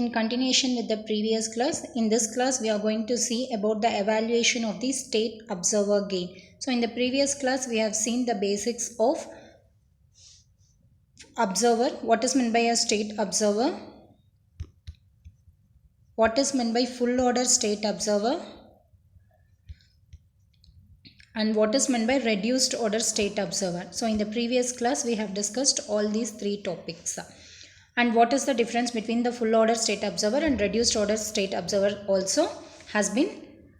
in continuation with the previous class. In this class, we are going to see about the evaluation of the state observer gain. So, in the previous class, we have seen the basics of observer. What is meant by a state observer? What is meant by full order state observer? And what is meant by reduced order state observer? So, in the previous class, we have discussed all these three topics. And what is the difference between the full order state observer and reduced order state observer also has been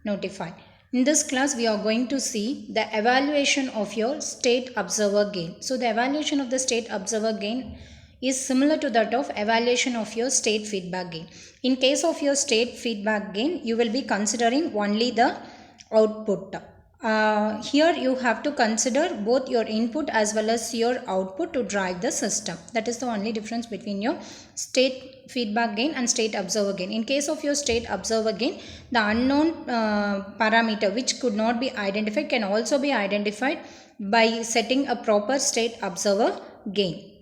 notified. In this class, we are going to see the evaluation of your state observer gain. So, the evaluation of the state observer gain is similar to that of evaluation of your state feedback gain. In case of your state feedback gain, you will be considering only the output. Here you have to consider both your input as well as your output to drive the system. That is the only difference between your state feedback gain and state observer gain. In case of your state observer gain, the unknown parameter which could not be identified can also be identified by setting a proper state observer gain.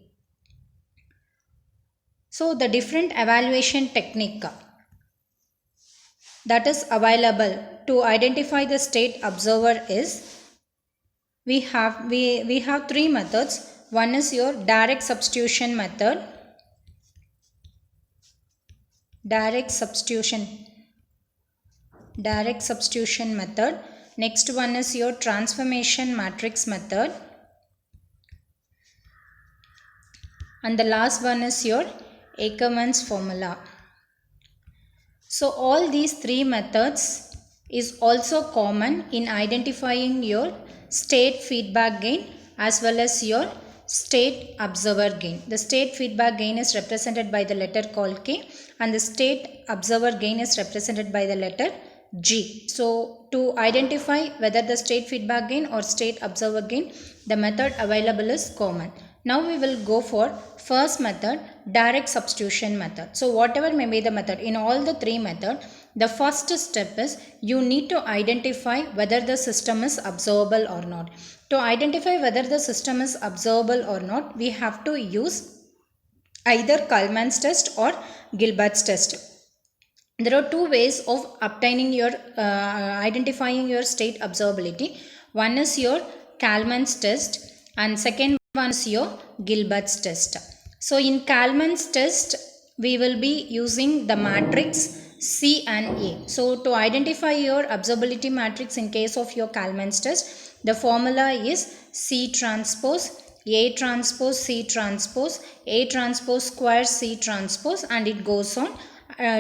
So the different evaluation technique that is available to identify the state observer is we have three methods. One is your direct substitution method. Direct substitution method. Next one is your transformation matrix method. And the last one is your Ackermann's formula. So all these three methods is also common in identifying your state feedback gain as well as your state observer gain. The state feedback gain is represented by the letter called K and the state observer gain is represented by the letter G. So to identify whether the state feedback gain or state observer gain, the method available is common. Now we will go for first method, direct substitution method. So whatever may be the method, in all the three methods, the first step is you need to identify whether the system is observable or not. To identify whether the system is observable or not, we have to use either Kalman's test or Gilbert's test. There are two ways of obtaining your identifying your state observability. One is your Kalman's test and second one is your Gilbert's test. So in Kalman's test, we will be using the matrix C and A. So to identify your observability matrix in case of your Kalman's test, the formula is C transpose, A transpose, C transpose, A transpose square C transpose, and it goes on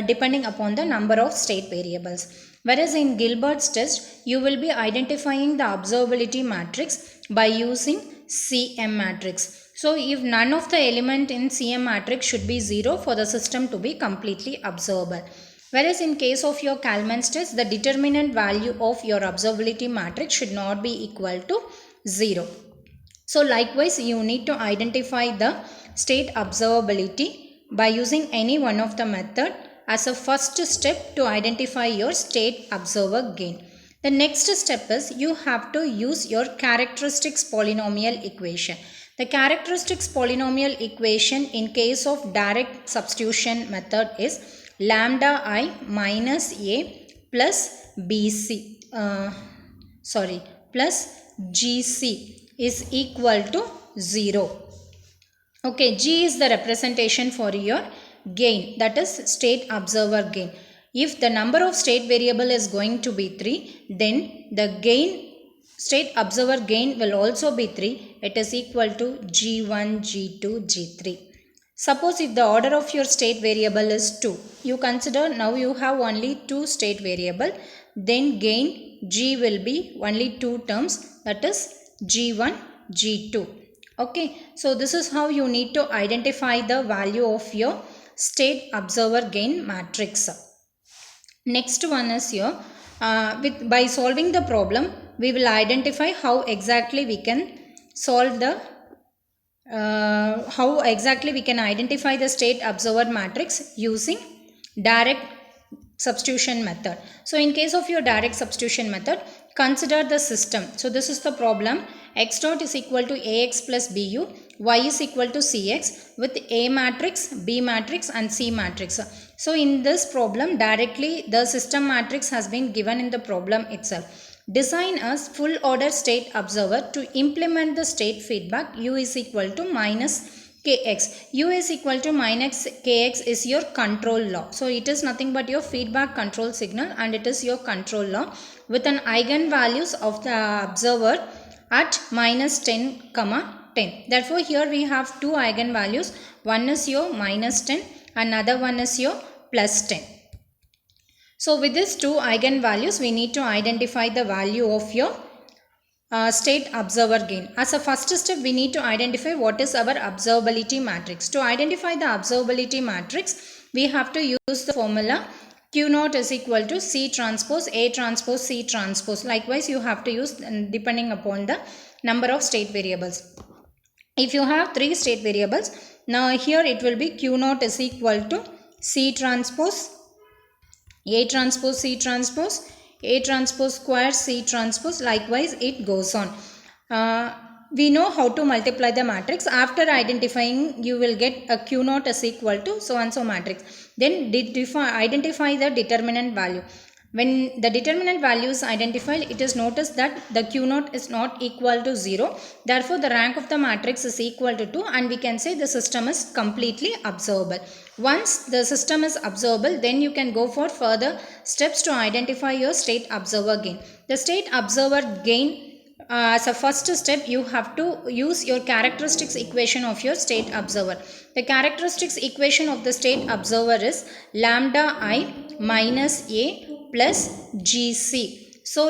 depending upon the number of state variables. Whereas in Gilbert's test, you will be identifying the observability matrix by using CM matrix. So if none of the element in CM matrix should be 0 for the system to be completely observable. Whereas in case of your Kalman's test, the determinant value of your observability matrix should not be equal to 0. So likewise, you need to identify the state observability by using any one of the method as a first step to identify your state observer gain. The next step is you have to use your characteristics polynomial equation. The characteristics polynomial equation in case of direct substitution method is lambda I minus A plus BC plus GC is equal to 0. Okay, G is the representation for your gain, that is state observer gain. If the number of state variable is going to be 3, then the gain, state observer gain will also be 3. It is equal to G1, G2, G3. Suppose if the order of your state variable is 2, you consider now you have only 2 state variable, then gain G will be only 2 terms, that is G1, G2. Okay, so this is how you need to identify the value of your state observer gain matrix. Next one is here, by solving the problem, we will identify how exactly we can solve the, how exactly we can identify the state observer matrix using direct substitution method. So in case of your direct substitution method, consider the system. So this is the problem, x dot is equal to ax plus bu y is equal to cx with A matrix, B matrix and C matrix. So in this problem directly the system matrix has been given in the problem itself. Design a full order state observer to implement the state feedback u is equal to minus kx. U is equal to minus kx is your control law. So it is nothing but your feedback control signal and it is your control law with an eigenvalues of the observer at minus 10 comma 10. Therefore here we have two eigenvalues. One is your minus 10 and another one is your plus 10. So with these two eigenvalues we need to identify the value of your state observer gain. As a first step we need to identify what is our observability matrix. To identify the observability matrix we have to use the formula Q naught is equal to C transpose A transpose C transpose. Likewise you have to use depending upon the number of state variables. If you have 3 state variables, now here it will be Q naught is equal to C transpose A transpose C transpose A transpose square C transpose. Likewise it goes on. We know how to multiply the matrix. After identifying you will get a Q naught is equal to so and so matrix. Then identify the determinant value. When the determinant value is identified, it is noticed that the Q naught is not equal to 0. Therefore, the rank of the matrix is equal to 2 and we can say the system is completely observable. Once the system is observable, then you can go for further steps to identify your state observer gain. The state observer gain as a first step you have to use your characteristics equation of your state observer. The characteristics equation of the state observer is lambda I minus A plus GC. So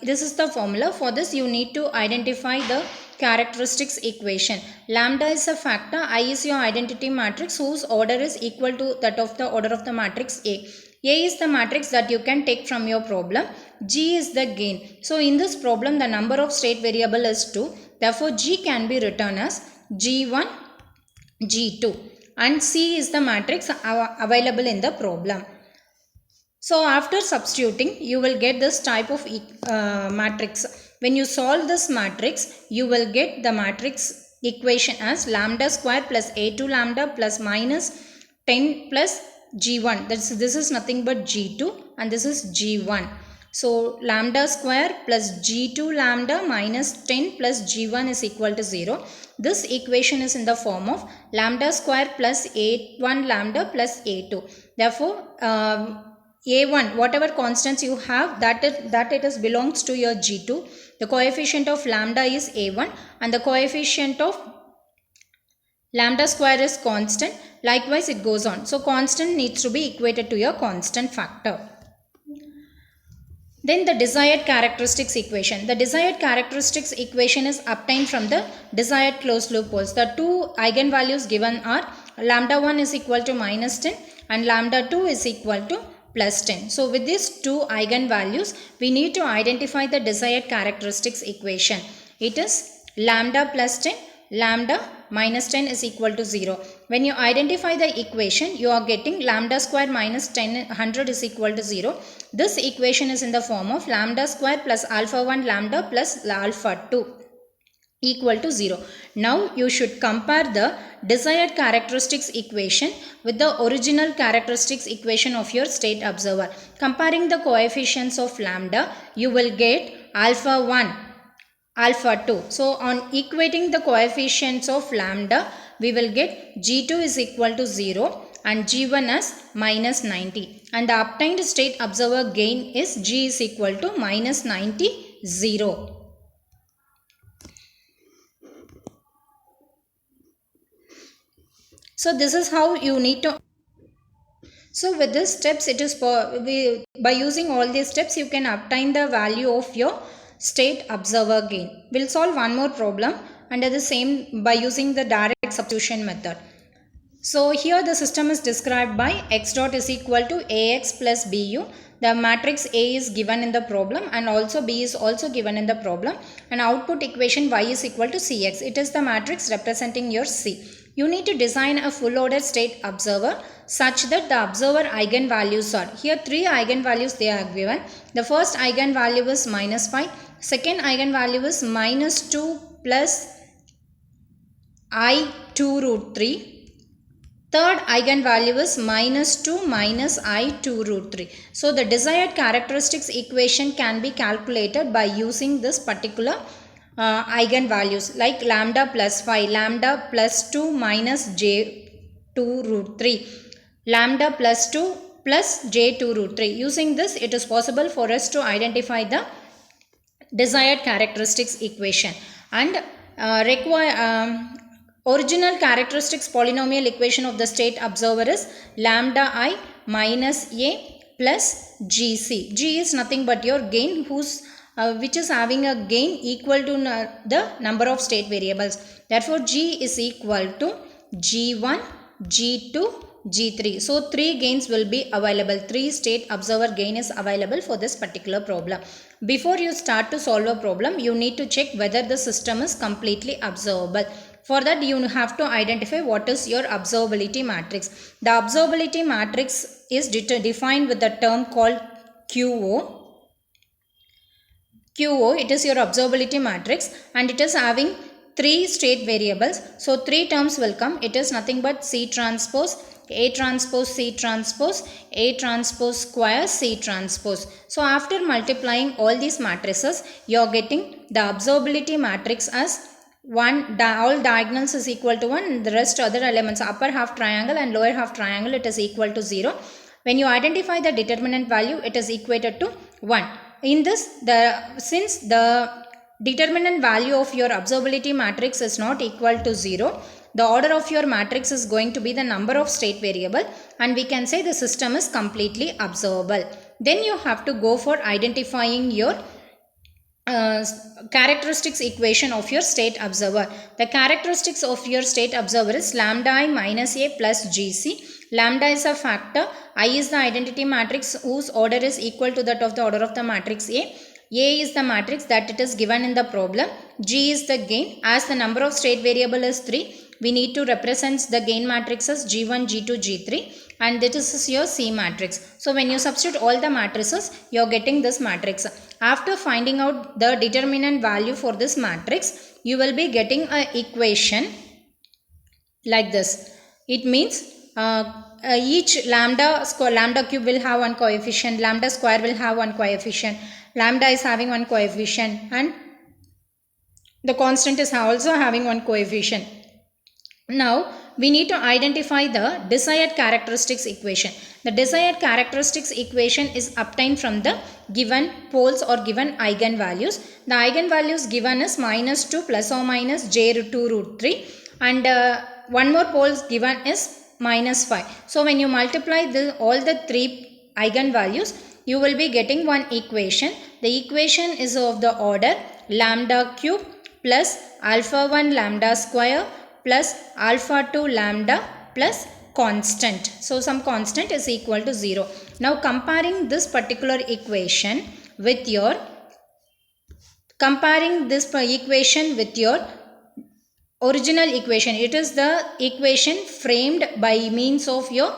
this is the formula. For this you need to identify the characteristics equation. Lambda is a factor, I is your identity matrix whose order is equal to that of the order of the matrix A. A is the matrix that you can take from your problem. G is the gain. So in this problem the number of state variable is 2. Therefore G can be written as G1, G2 and C is the matrix available in the problem. So after substituting you will get this type of matrix. When you solve this matrix you will get the matrix equation as lambda square plus A2 lambda plus minus 10 plus G1. This is nothing but G2 and this is G1. So lambda square plus G2 lambda minus 10 plus G1 is equal to 0. This equation is in the form of lambda square plus A1 lambda plus A2. Therefore A1 whatever constants you have that it belongs to your G2. The coefficient of lambda is A1 and the coefficient of lambda square is constant. Likewise it goes on. So constant needs to be equated to your constant factor. Then the desired characteristics equation. The desired characteristics equation is obtained from the desired closed loop poles. The two eigenvalues given are lambda 1 is equal to minus 10 and lambda 2 is equal to plus 10. So with these two eigenvalues we need to identify the desired characteristics equation. It is lambda plus 10, lambda minus 10 is equal to 0. When you identify the equation you are getting lambda square minus 100 is equal to 0. This equation is in the form of lambda square plus alpha 1 lambda plus alpha 2 equal to 0. Now you should compare the desired characteristics equation with the original characteristics equation of your state observer. Comparing the coefficients of lambda you will get alpha 1, alpha 2. So on equating the coefficients of lambda we will get G2 is equal to 0 and G1 as minus 90 and the obtained state observer gain is G is equal to minus 90, 0. So this is how you need to. So with these steps it is by using all these steps you can obtain the value of your state observer gain. We'll solve one more problem under the same by using the direct substitution method. So here the system is described by x dot is equal to ax plus bu. The matrix A is given in the problem and also B is also given in the problem and output equation y is equal to cx. It is the matrix representing your C. You need to design a full ordered state observer such that the observer eigenvalues are. Here 3 eigenvalues they are given. The first eigenvalue is minus 5. Second eigenvalue is minus 2 plus I 2 root 3. Third eigenvalue is minus 2 minus I 2 root 3. So the desired characteristics equation can be calculated by using this particular eigenvalues like lambda plus 5, lambda plus 2 minus j 2 root 3, lambda plus 2 plus j 2 root 3. Using this, it is possible for us to identify the desired characteristics equation and original characteristics polynomial equation of the state observer is lambda I minus a plus gc. G is nothing but your gain which is having a gain equal to the number of state variables. Therefore, G is equal to G1, G2, G3. So, 3 gains will be available. 3 state observer gain is available for this particular problem. Before you start to solve a problem, you need to check whether the system is completely observable. For that, you have to identify what is your observability matrix. The observability matrix is defined with the term called QO. QO, it is your observability matrix and it is having 3 state variables. So, 3 terms will come. It is nothing but C transpose, A transpose, C transpose, A transpose square, C transpose. So, after multiplying all these matrices, you are getting the observability matrix as all diagonals is equal to 1, the rest other elements, upper half triangle and lower half triangle, it is equal to 0. When you identify the determinant value, it is equated to 1. In this, since the determinant value of your observability matrix is not equal to 0, the order of your matrix is going to be the number of state variable and we can say the system is completely observable. Then you have to go for identifying your characteristics equation of your state observer. The characteristics of your state observer is lambda I minus a plus gc. Lambda is a factor, I is the identity matrix whose order is equal to that of the order of the matrix A. A is the matrix that it is given in the problem. G is the gain. As the number of state variable is 3, we need to represent the gain matrix as G1, G2, G3 and this is your C matrix. So when you substitute all the matrices, you are getting this matrix. After finding out the determinant value for this matrix, you will be getting an equation like this. It means each lambda cube will have one coefficient, lambda square will have one coefficient, lambda is having one coefficient and the constant is also having one coefficient. Now, we need to identify the desired characteristics equation. The desired characteristics equation is obtained from the given poles or given eigenvalues. The eigenvalues given is minus 2 plus or minus j2 root 3 and one more pole given is minus 5. So, when you multiply all the 3 eigenvalues, you will be getting one equation. The equation is of the order lambda cube plus alpha 1 lambda square plus alpha 2 lambda plus constant. So, some constant is equal to 0. Now, comparing this particular equation with your original equation, it is the equation framed by means of your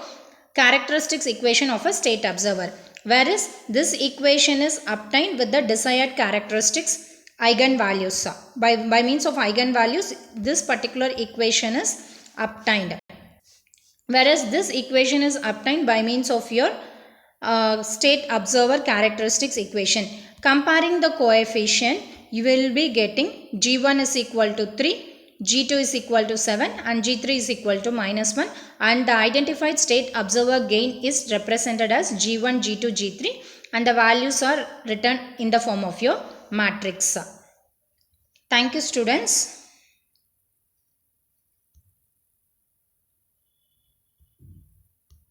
characteristics equation of a state observer. Whereas, this equation is obtained with the desired characteristics eigenvalues. By means of eigenvalues, this particular equation is obtained. Whereas this equation is obtained by means of your state observer characteristics equation. Comparing the coefficient, you will be getting G1 is equal to 3, G2 is equal to 7 and G3 is equal to minus 1 and the identified state observer gain is represented as G1, G2, G3 and the values are written in the form of your matrix. Thank you, students.